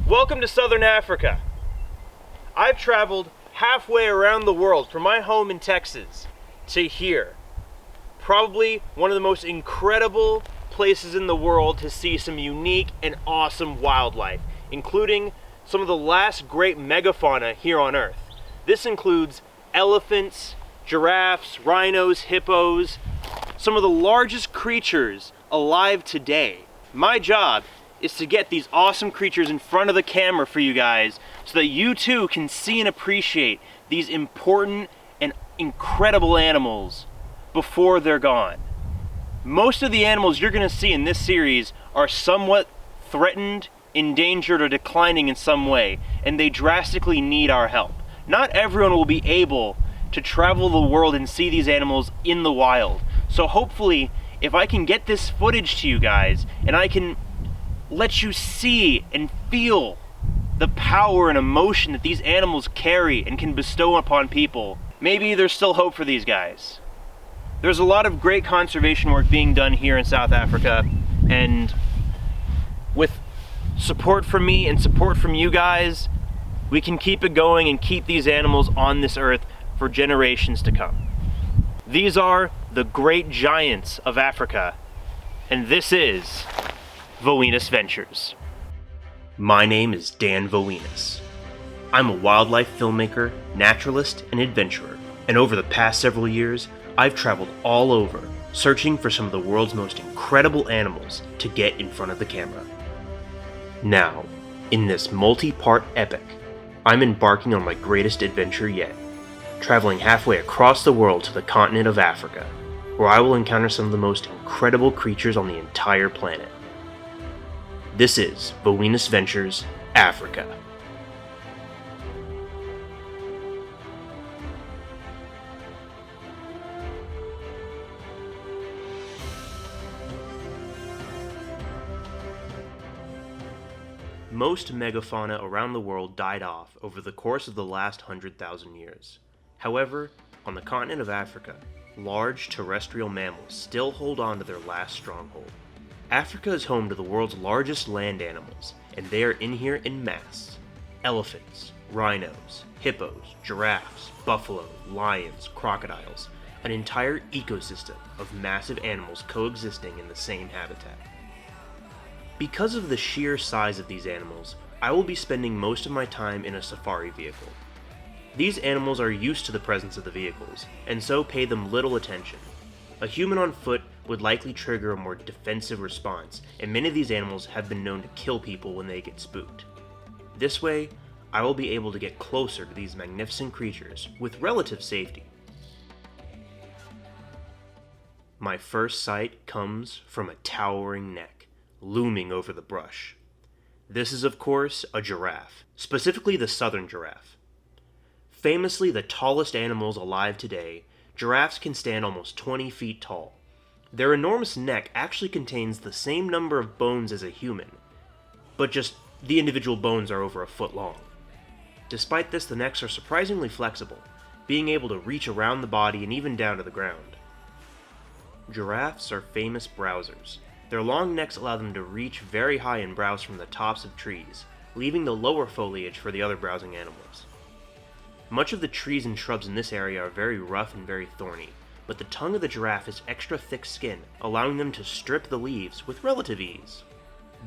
Welcome to Southern Africa. I've traveled halfway around the world from my home in Texas to here. Probably one of the most incredible places in the world to see some unique and awesome wildlife, including some of the last great megafauna here on Earth. This includes elephants, giraffes, rhinos, hippos, some of the largest creatures alive today. My job is to get these awesome creatures in front of the camera for you guys so that you too can see and appreciate these important and incredible animals before they're gone. Most of the animals you're going to see in this series are somewhat threatened, endangered, or declining in some way, and they drastically need our help. Not everyone will be able to travel the world and see these animals in the wild. So hopefully, if I can get this footage to you guys, and I can let you see and feel the power and emotion that these animals carry and can bestow upon people, maybe there's still hope for these guys. There's a lot of great conservation work being done here in South Africa, and with support from me and support from you guys, we can keep it going and keep these animals on this earth for generations to come. These are the great giants of Africa, and this is Voinis Ventures. My name is Dan Voinis. I'm a wildlife filmmaker, naturalist, and adventurer, and over the past several years, I've traveled all over, searching for some of the world's most incredible animals to get in front of the camera. Now, in this multi-part epic, I'm embarking on my greatest adventure yet, traveling halfway across the world to the continent of Africa, where I will encounter some of the most incredible creatures on the entire planet. This is Voinis Ventures, Africa. Most megafauna around the world died off over the course of the last 100,000 years. However, on the continent of Africa, large terrestrial mammals still hold on to their last stronghold. Africa is home to the world's largest land animals, and they are in here in mass. Elephants, rhinos, hippos, giraffes, buffalo, lions, crocodiles, an entire ecosystem of massive animals coexisting in the same habitat. Because of the sheer size of these animals, I will be spending most of my time in a safari vehicle. These animals are used to the presence of the vehicles, and so pay them little attention. A human on foot would likely trigger a more defensive response, and many of these animals have been known to kill people when they get spooked. This way, I will be able to get closer to these magnificent creatures with relative safety. My first sight comes from a towering neck, looming over the brush. This is, of course, a giraffe, specifically the southern giraffe. Famously the tallest animals alive today, giraffes can stand almost 20 feet tall. Their enormous neck actually contains the same number of bones as a human, but just the individual bones are over a foot long. Despite this, the necks are surprisingly flexible, being able to reach around the body and even down to the ground. Giraffes are famous browsers. Their long necks allow them to reach very high and browse from the tops of trees, leaving the lower foliage for the other browsing animals. Much of the trees and shrubs in this area are very rough and very thorny, but the tongue of the giraffe has extra thick skin, allowing them to strip the leaves with relative ease.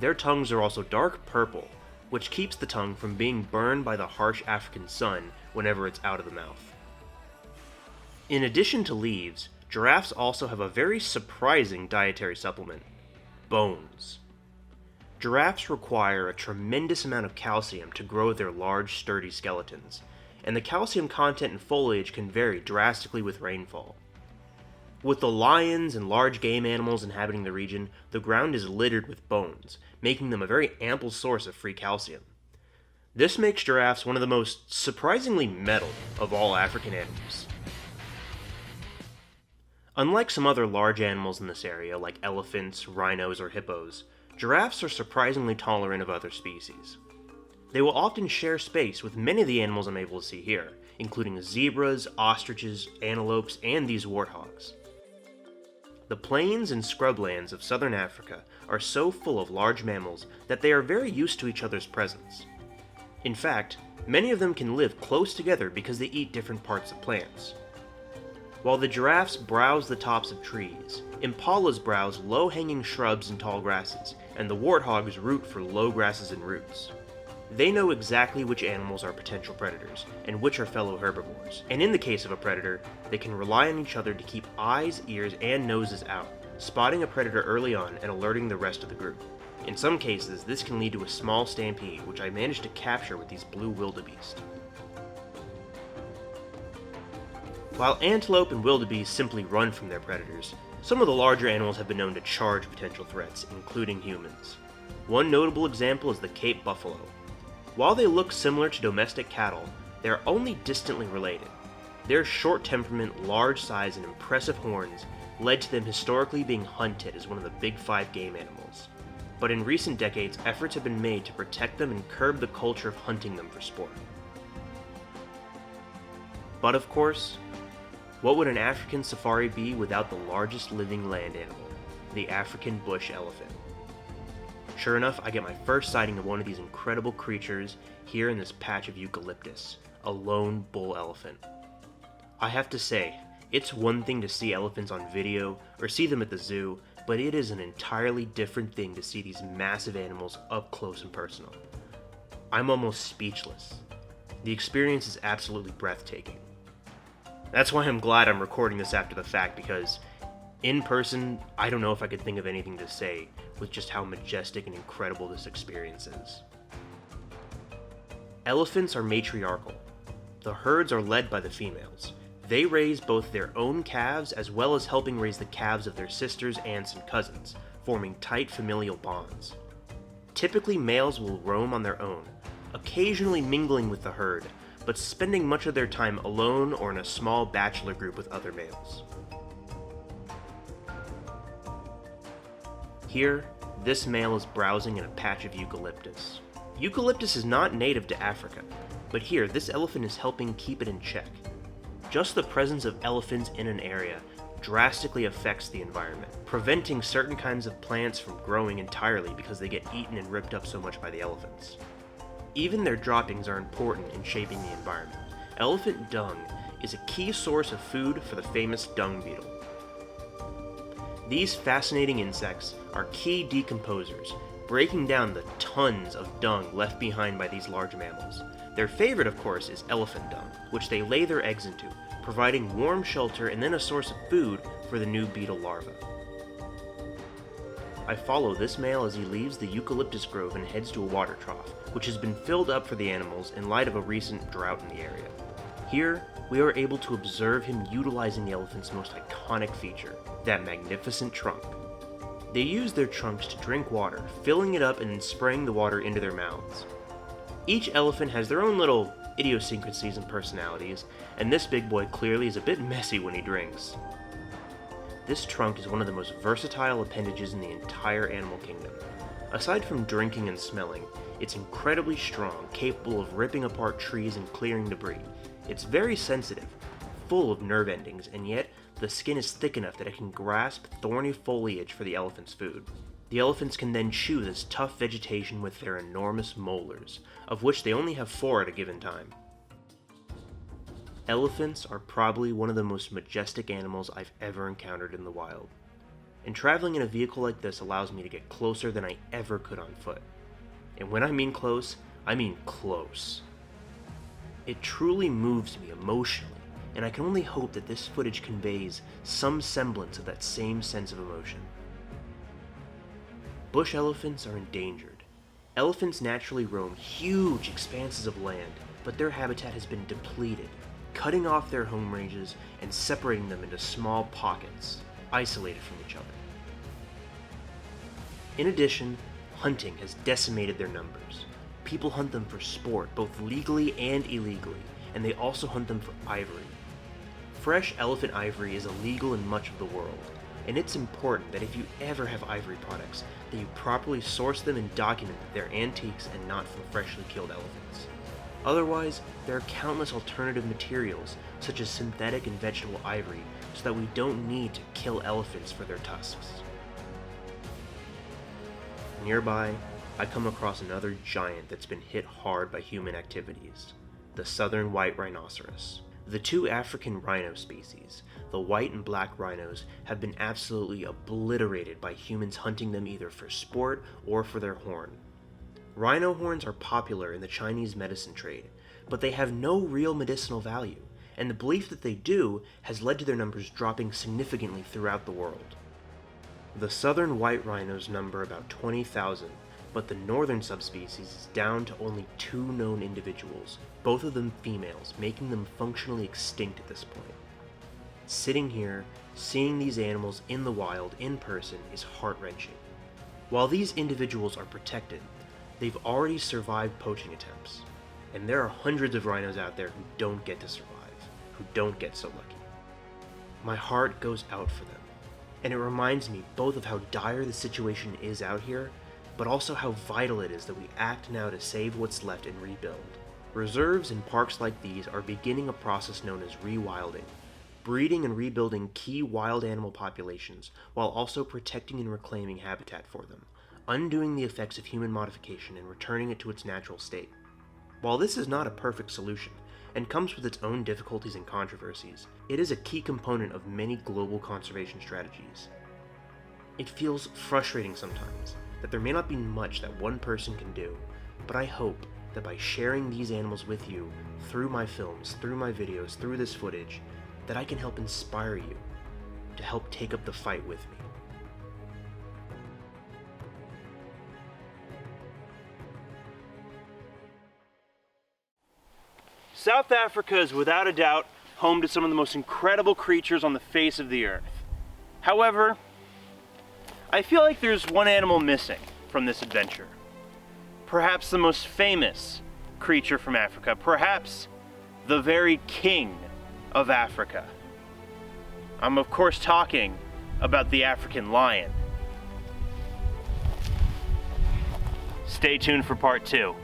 Their tongues are also dark purple, which keeps the tongue from being burned by the harsh African sun whenever it's out of the mouth. In addition to leaves, giraffes also have a very surprising dietary supplement: bones. Giraffes require a tremendous amount of calcium to grow their large, sturdy skeletons, and the calcium content in foliage can vary drastically with rainfall. With the lions and large game animals inhabiting the region, the ground is littered with bones, making them a very ample source of free calcium. This makes giraffes one of the most surprisingly metal of all African animals. Unlike some other large animals in this area, like elephants, rhinos, or hippos, giraffes are surprisingly tolerant of other species. They will often share space with many of the animals I'm able to see here, including zebras, ostriches, antelopes, and these warthogs. The plains and scrublands of southern Africa are so full of large mammals that they are very used to each other's presence. In fact, many of them can live close together because they eat different parts of plants. While the giraffes browse the tops of trees, impalas browse low-hanging shrubs and tall grasses, and the warthogs root for low grasses and roots. They know exactly which animals are potential predators, and which are fellow herbivores, and in the case of a predator, they can rely on each other to keep eyes, ears, and noses out, spotting a predator early on and alerting the rest of the group. In some cases, this can lead to a small stampede, which I managed to capture with these blue wildebeest. While antelope and wildebeest simply run from their predators, some of the larger animals have been known to charge potential threats, including humans. One notable example is the Cape buffalo. While they look similar to domestic cattle, they are only distantly related. Their short temperament, large size, and impressive horns led to them historically being hunted as one of the big five game animals. But in recent decades, efforts have been made to protect them and curb the culture of hunting them for sport. But of course, what would an African safari be without the largest living land animal, the African bush elephant? Sure enough, I get my first sighting of one of these incredible creatures here in this patch of eucalyptus, a lone bull elephant. I have to say, it's one thing to see elephants on video or see them at the zoo, but it is an entirely different thing to see these massive animals up close and personal. I'm almost speechless. The experience is absolutely breathtaking. That's why I'm glad I'm recording this after the fact, because in person, I don't know if I could think of anything to say with just how majestic and incredible this experience is. Elephants are matriarchal. The herds are led by the females. They raise both their own calves as well as helping raise the calves of their sisters, aunts, and cousins, forming tight familial bonds. Typically, males will roam on their own, occasionally mingling with the herd, but spending much of their time alone or in a small bachelor group with other males. Here, this male is browsing in a patch of eucalyptus. Eucalyptus is not native to Africa, but here, this elephant is helping keep it in check. Just the presence of elephants in an area drastically affects the environment, preventing certain kinds of plants from growing entirely because they get eaten and ripped up so much by the elephants. Even their droppings are important in shaping the environment. Elephant dung is a key source of food for the famous dung beetle. These fascinating insects are key decomposers, breaking down the tons of dung left behind by these large mammals. Their favorite, of course, is elephant dung, which they lay their eggs into, providing warm shelter and then a source of food for the new beetle larvae. I follow this male as he leaves the eucalyptus grove and heads to a water trough, which has been filled up for the animals in light of a recent drought in the area. Here, we are able to observe him utilizing the elephant's most iconic feature, that magnificent trunk. They use their trunks to drink water, filling it up and then spraying the water into their mouths. Each elephant has their own little idiosyncrasies and personalities, and this big boy clearly is a bit messy when he drinks. This trunk is one of the most versatile appendages in the entire animal kingdom. Aside from drinking and smelling, it's incredibly strong, capable of ripping apart trees and clearing debris. It's very sensitive, full of nerve endings, and yet the skin is thick enough that it can grasp thorny foliage for the elephant's food. The elephants can then chew this tough vegetation with their enormous molars, of which they only have 4 at a given time. Elephants are probably one of the most majestic animals I've ever encountered in the wild, and traveling in a vehicle like this allows me to get closer than I ever could on foot. And when I mean close, I mean close. It truly moves me emotionally, and I can only hope that this footage conveys some semblance of that same sense of emotion. Bush elephants are endangered. Elephants naturally roam huge expanses of land, but their habitat has been depleted, cutting off their home ranges and separating them into small pockets, isolated from each other. In addition, hunting has decimated their numbers. People hunt them for sport, both legally and illegally, and they also hunt them for ivory. Fresh elephant ivory is illegal in much of the world, and it's important that if you ever have ivory products, that you properly source them and document that they're antiques and not from freshly killed elephants. Otherwise, there are countless alternative materials, such as synthetic and vegetable ivory, so that we don't need to kill elephants for their tusks. Nearby, I come across another giant that's been hit hard by human activities, the southern white rhinoceros. The two African rhino species, the white and black rhinos, have been absolutely obliterated by humans hunting them either for sport or for their horn. Rhino horns are popular in the Chinese medicine trade, but they have no real medicinal value, and the belief that they do has led to their numbers dropping significantly throughout the world. The southern white rhinos number about 20,000, but the northern subspecies is down to only 2 known individuals, both of them females, making them functionally extinct at this point. Sitting here, seeing these animals in the wild, in person, is heart-wrenching. While these individuals are protected, they've already survived poaching attempts, and there are hundreds of rhinos out there who don't get to survive, who don't get so lucky. My heart goes out for them, and it reminds me both of how dire the situation is out here, but also how vital it is that we act now to save what's left and rebuild. Reserves and parks like these are beginning a process known as rewilding, breeding and rebuilding key wild animal populations while also protecting and reclaiming habitat for them, undoing the effects of human modification and returning it to its natural state. While this is not a perfect solution, and comes with its own difficulties and controversies, it is a key component of many global conservation strategies. It feels frustrating sometimes that there may not be much that one person can do, but I hope that by sharing these animals with you through my films, through my videos, through this footage, that I can help inspire you to help take up the fight with me. South Africa is without a doubt home to some of the most incredible creatures on the face of the earth. However, I feel like there's one animal missing from this adventure. Perhaps the most famous creature from Africa, perhaps the very king of Africa. I'm of course talking about the African lion. Stay tuned for part 2.